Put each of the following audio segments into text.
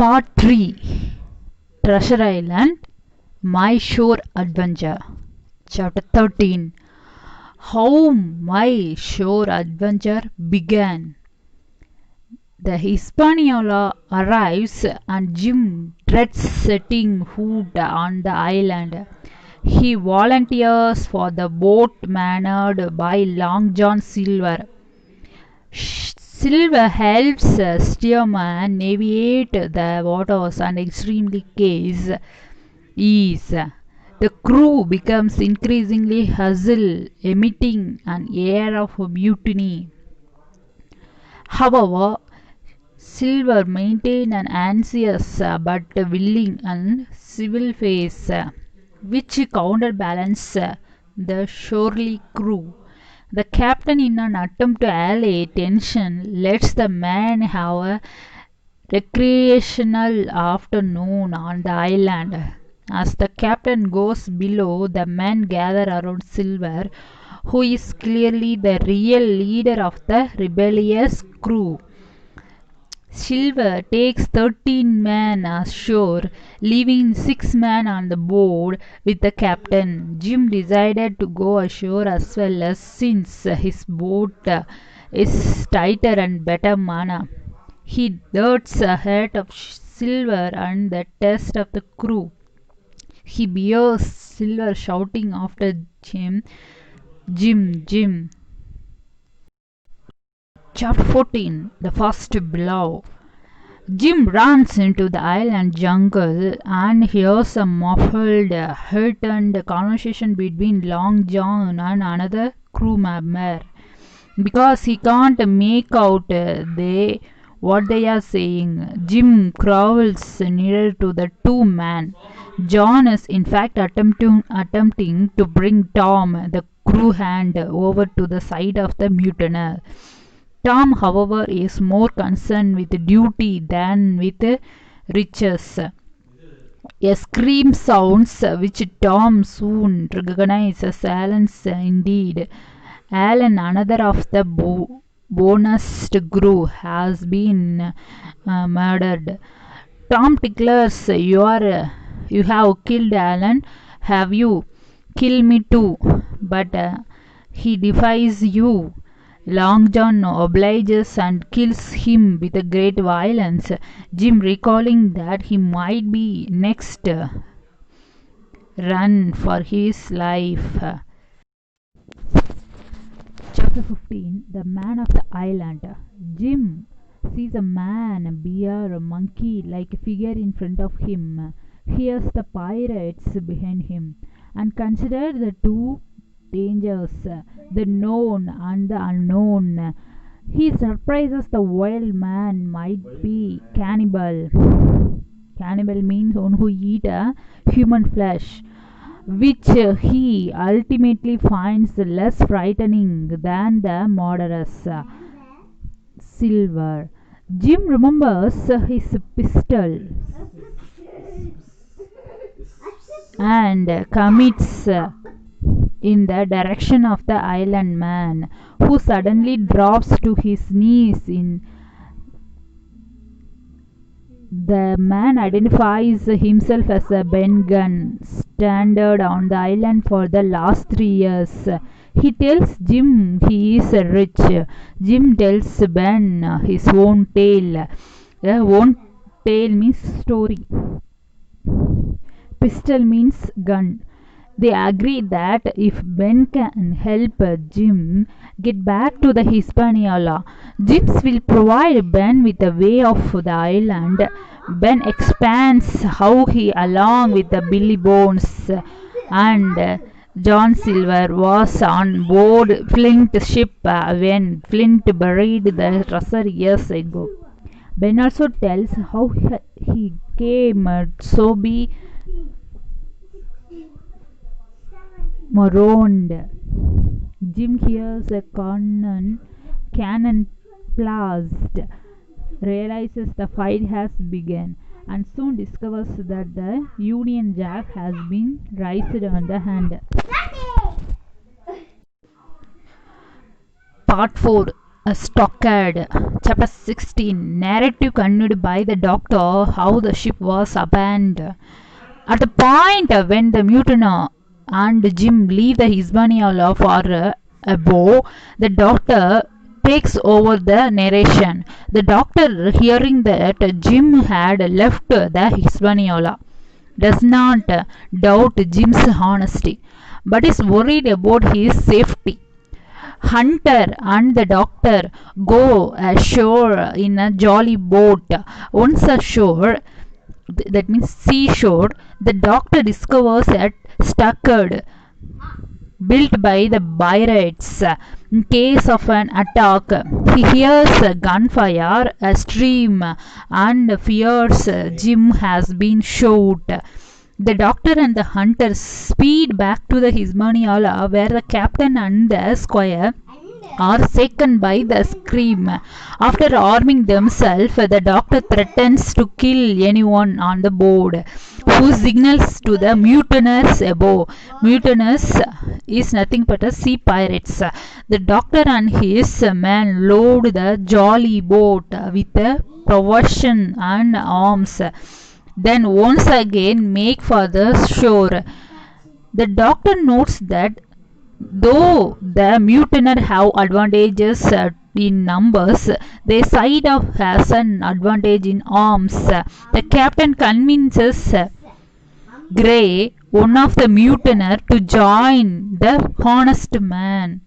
Part 3 Treasure Island My Shore Adventure. Chapter 13 How My Shore Adventure Began. The Hispaniola arrives and Jim dreads setting foot on the island. He volunteers for the boat manned by Long John Silver. Silver helps steersman navigate the waters and extremely case ease. The crew becomes increasingly hostile, emitting an air of mutiny. However, Silver maintained an anxious but willing and civil face, which counterbalanced the surly crew. The captain, in an attempt to allay tension, lets the men have a recreational afternoon on the island. As the captain goes below, the men gather around Silver, who is clearly the real leader of the rebellious crew. Silver takes 13 men ashore, leaving 6 men on the board with the captain. Jim decided to go ashore as well, as since his boat is tighter and better manned. He darts ahead of Silver and the rest of the crew. He hears Silver shouting after Jim, Jim, Jim. Chapter 14 The First Blow. Jim runs into the island jungle and hears a muffled, heightened conversation between Long John and another crew member. Because he can't make out what they are saying, Jim crawls nearer to the two men. John is in fact attempting to bring Tom, the crew hand, over to the side of the mutineer. Tom, however, is more concerned with duty than with riches. A scream sounds, which Tom soon recognizes as Alan's indeed. Alan, another of the bonus crew, has been murdered. Tom declares, You have killed Alan, have you? Kill me too. But he defies you. Long John obliges and kills him with great violence. Jim, recalling that he might be next, run for his life. Chapter 15 The Man of the Island. Jim sees a man, bear, monkey-like figure in front of him, hears the pirates behind him, and considers the two dangers, the known and the unknown. He surprises the wild man might be cannibal. Cannibal means one who eat human flesh, which he ultimately finds less frightening than the murderous Silver. Jim remembers his pistol and commits in the direction of the island man, who suddenly drops to his knees. The man identifies himself as a Ben Gunn, stranded on the island for the last 3 years. He tells Jim he is rich. Jim tells Ben his own tale. Own tale means story. Pistol means gun. They agree that if Ben can help Jim get back to the Hispaniola, Jim will provide Ben with a way off the island. Ben expands how he, along with the Billy Bones and John Silver, was on board Flint's ship when Flint buried the treasure years ago. Ben also tells how he came to be marooned. Jim hears a cannon blast, realizes the fight has begun, and soon discovers that the Union Jack has been raised on the hand. Part 4 Stockade. Chapter 16. Narrative continued by the doctor how the ship was abandoned. At the point when the mutineer and Jim leave the Hispaniola for above, the doctor takes over the narration. The doctor, hearing that Jim had left the Hispaniola, does not doubt Jim's honesty, but is worried about his safety. Hunter and the doctor go ashore in a jolly boat. Once ashore, that means seashore, the doctor discovers a stockade built by the pirates in case of an attack. He hears gunfire, a stream, and fears Jim has been shot. The doctor and the hunter speed back to the Hispaniola where the captain and the squire are shaken by the scream. After arming themselves, the doctor threatens to kill anyone on the board who signals to the mutineers above. Mutineers is nothing but a sea pirates. The doctor and his men load the jolly boat with provision and arms, then once again make for the shore. The doctor notes that though the mutineers have advantages in numbers, their side has an advantage in arms. The captain convinces Gray, one of the mutineers, to join the honest man.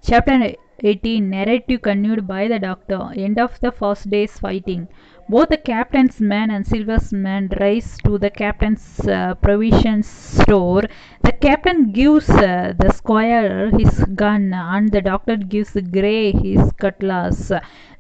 Chapter 18. Narrative continued by the doctor. End of the first day's fighting. Both the captain's men and Silver's men race to the captain's provision store. The captain gives the squire his gun and the doctor gives Gray his cutlass.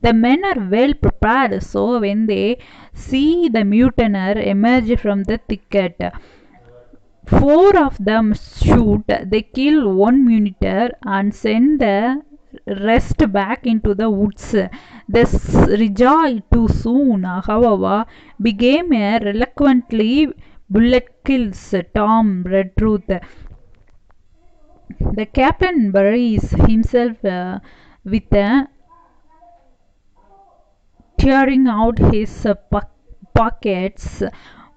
The men are well prepared, so when they see the mutineer emerge from the thicket, four of them shoot. They kill one mutineer and send the rest back into the woods. This rejoice too soon, however, became a reluctantly bullet kills Tom Redruth. The captain buries himself with tearing out his pockets,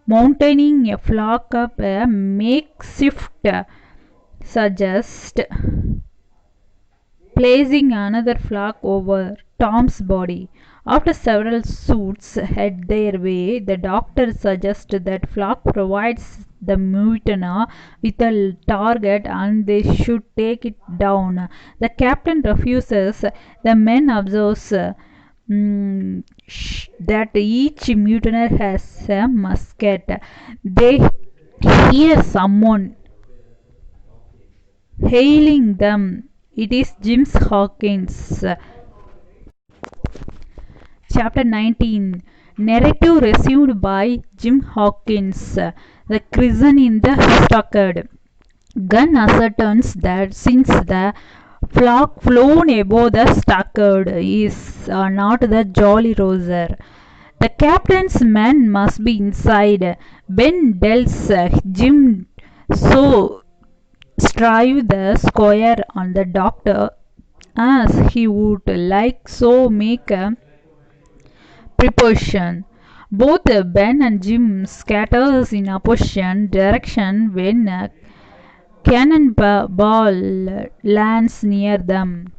mounting a flock up a makeshift suggest placing another flock over Tom's body. After several shoots head their way, the doctor suggests that flock provides the mutineer with a target and they should take it down. The captain refuses. The men observes that each mutineer has a musket. They hear someone hailing them. It is Jim Hawkins. Chapter 19. Narrative resumed by Jim Hawkins. The prison in the stockade. Gunn ascertains that since the flock flown above the stockade is not the Jolly Roger, the captain's men must be inside. Ben tells Jim so strive the squire on the doctor as he would like so make a preposition. Both Ben and Jim scatters in opposite direction when a cannonball lands near them.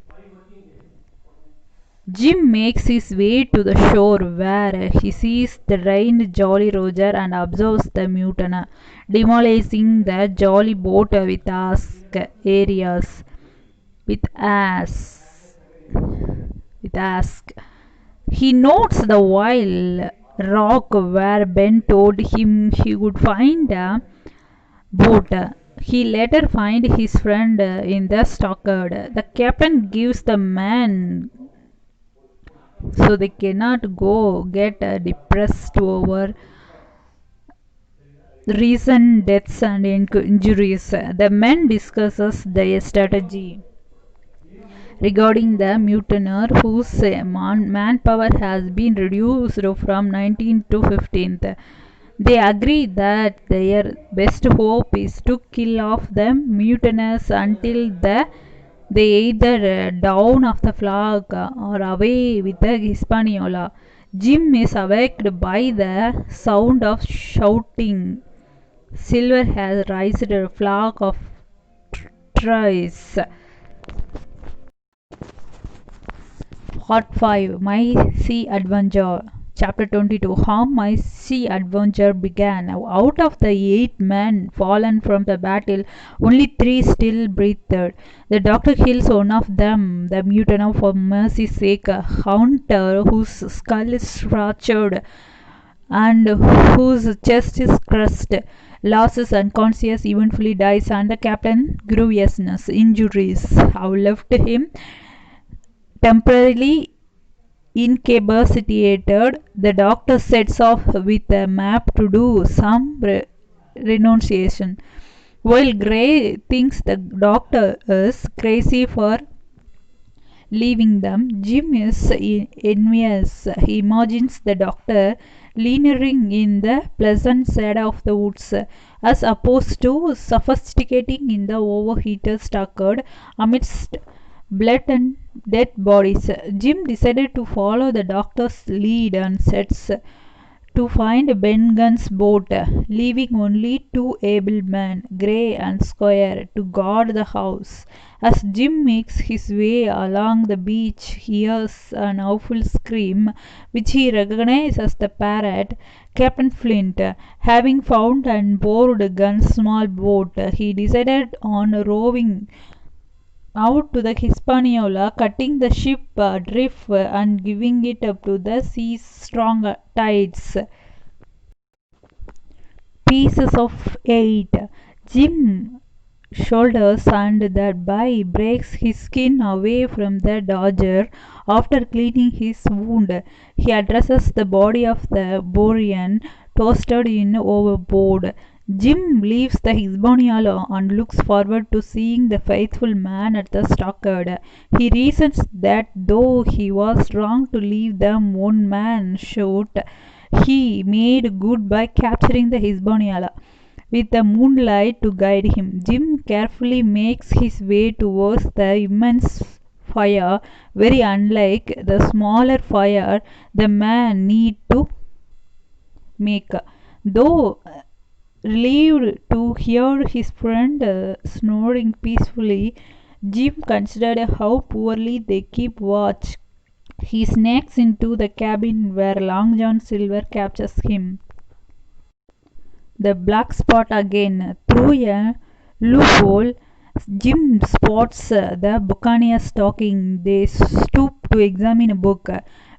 Jim makes his way to the shore where he sees the drained Jolly Roger and observes the mutineer demolishing the jolly boat with areas with ask. He notes the wild rock where Ben told him he would find a boat. He later finds his friend in the stockade. The captain gives the man so they cannot go get depressed over recent deaths and injuries. The men discusses their strategy regarding the mutineer whose manpower has been reduced from 19th to 15th. They agree that their best hope is to kill off the mutineers until the They either down of the flag or away with the Hispaniola. Jim is awakened by the sound of shouting. Silver has raised a flag of truce. Part 5 My Sea Adventure. Chapter 22 How My Sea Adventure Began. Out of the 8 men fallen from the battle, only 3 still breathed. The doctor kills one of them, the mutinous for mercy's sake, a hunter whose skull is fractured and whose chest is crushed. Losses unconscious eventually dies, and the captain grievous injuries have left him temporarily incapacitated. The doctor sets off with a map to do some renunciation. While Gray thinks the doctor is crazy for leaving them, Jim is envious. He imagines the doctor lingering in the pleasant side of the woods, as opposed to sophisticating in the overheated stockade amidst blood and dead bodies. Jim decided to follow the doctor's lead and sets to find Ben Gunn's boat, leaving only 2 able men, Gray and Squire, to guard the house. As Jim makes his way along the beach, he hears an awful scream, which he recognizes as the parrot. Captain Flint, having found and boarded Gunn's small boat, he decided on rowing out to the Hispaniola, cutting the ship adrift and giving it up to the sea's strong tides. Pieces of 8. Jim shoulders and thereby breaks his skin away from the dodger. After cleaning his wound, he addresses the body of the Borean, toasted in overboard. Jim leaves the Hispaniola and looks forward to seeing the faithful man at the stockade. He reasons that though he was wrong to leave them 1 man short, he made good by capturing the Hispaniola. With the moonlight to guide him, Jim carefully makes his way towards the immense fire, very unlike the smaller fire the man need to make. Though relieved to hear his friend snoring peacefully, Jim considered how poorly they keep watch. He sneaks into the cabin where Long John Silver captures him. The black spot again. Through a loophole, Jim spots the buccaneers talking. They stoop to examine a book.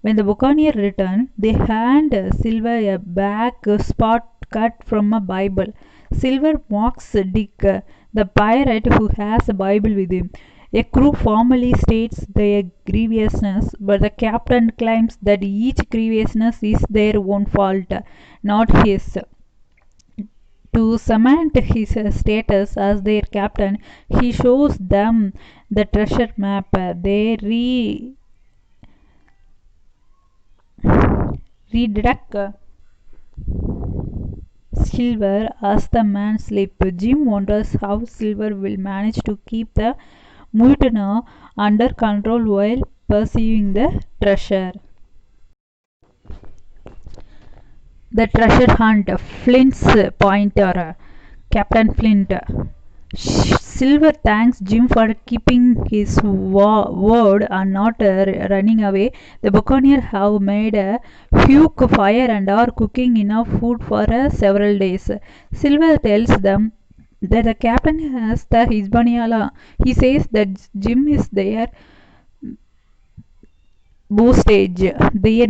When the buccaneers return, they hand Silver a back spot cut from a Bible. Silver mocks Dick, the pirate who has a Bible with him. A crew formally states their grievousness, but the captain claims that each grievousness is their own fault, not his. To cement his status as their captain, he shows them the treasure map. They redirect Silver as the man sleeps. Jim wonders how Silver will manage to keep the mutiny under control while pursuing the treasure. The treasure hunt. Flint's pointer. Captain Flint. Silver thanks Jim for keeping his word and not running away. The buccaneers have made a huge fire and are cooking enough food for several days. Silver tells them that the captain has the Hispaniola. He says that Jim is their boostage, their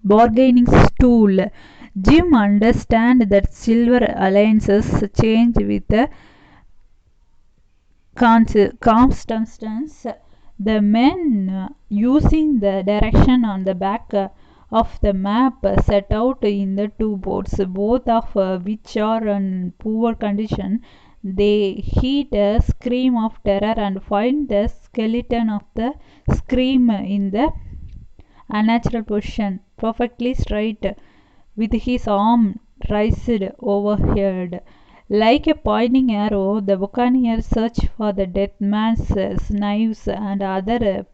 bargaining stool. Jim understands that Silver alliances change with the circumstances. The men, using the direction on the back of the map, set out in the 2 boats, both of which are in poor condition. They hear a scream of terror and find the skeleton of the scream in the unnatural position, perfectly straight, with his arm raised overhead. Like a pointing arrow, the buccaneers search for the dead man's knives and other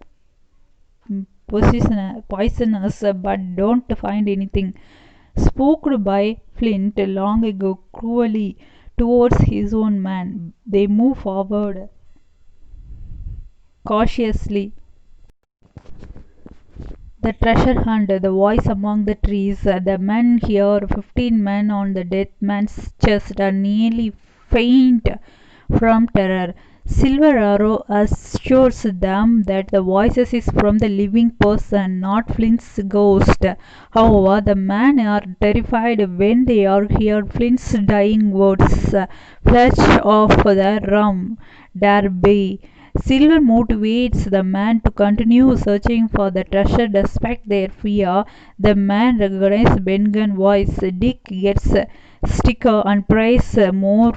poisonous, but don't find anything. Spooked by Flint long ago cruelly towards his own man, they move forward cautiously. The treasure hunt, the voice among the trees, the men hear 15 men on the dead man's chest are nearly faint from terror. Silver Arrow assures them that the voices is from the living person, not Flint's ghost. However, the men are terrified when they hear Flint's dying words, "Flesh of the rum, Darby." Silver motivates the man to continue searching for the treasure despite their fear. The man recognizes Ben Gunn's voice. Dick gets sticker and prays more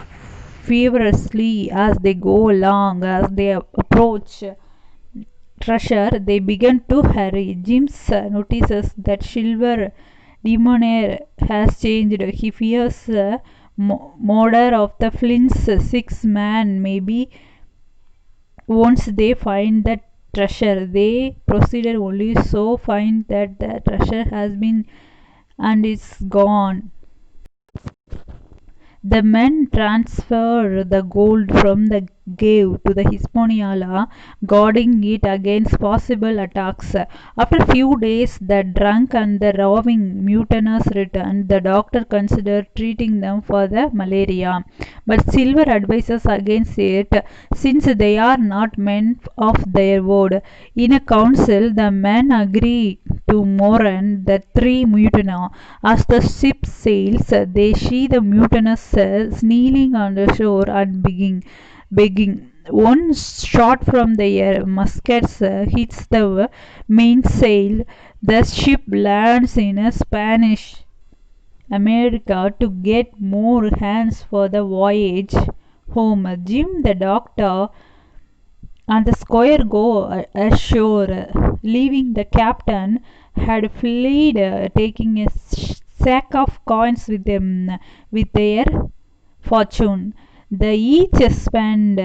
feverishly as they go along. As they approach treasure, they begin to hurry. James notices that Silver Demonair has changed. He fears murder of the Flint's six men. Maybe once they find the treasure, they proceeded only so find that the treasure has been and is gone. The men transfer the gold from the cave to the Hispaniola, guarding it against possible attacks. After a few days, the drunk and the roving mutineers return. The doctor considers treating them for the malaria, but Silver advises against it since they are not men of their word. In a council, the men agree to mourn the three mutineers. As the ship sails, they see the mutineers kneeling on the shore and begging. One shot from their muskets hits the mainsail. The ship lands in a Spanish America to get more hands for the voyage home. Jim, the doctor, and the squire go ashore, leaving the captain had fled, taking a sack of coins with them with their fortune. They each spend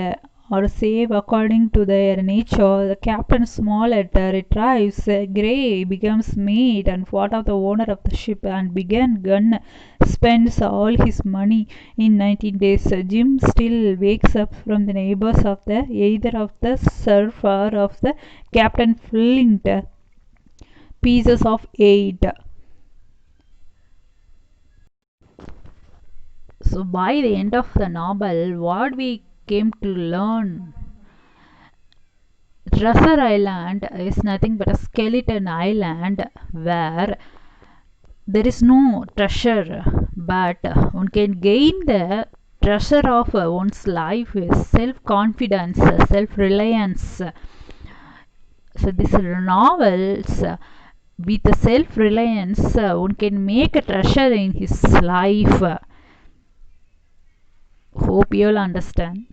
or save according to their nature. The captain Smollett retrieves Gray, becomes mate and fought of the owner of the ship, and began gun spends all his money in 19 days. Jim still wakes up from the neighbors of the either of the surf or of the Captain Flint pieces of 8. So by the end of the novel, what we came to learn, Treasure Island is nothing but a skeleton island where there is no treasure, but one can gain the treasure of one's life is self-confidence, self-reliance. So these novels, with self-reliance, one can make a treasure in his life. Hope you'll understand.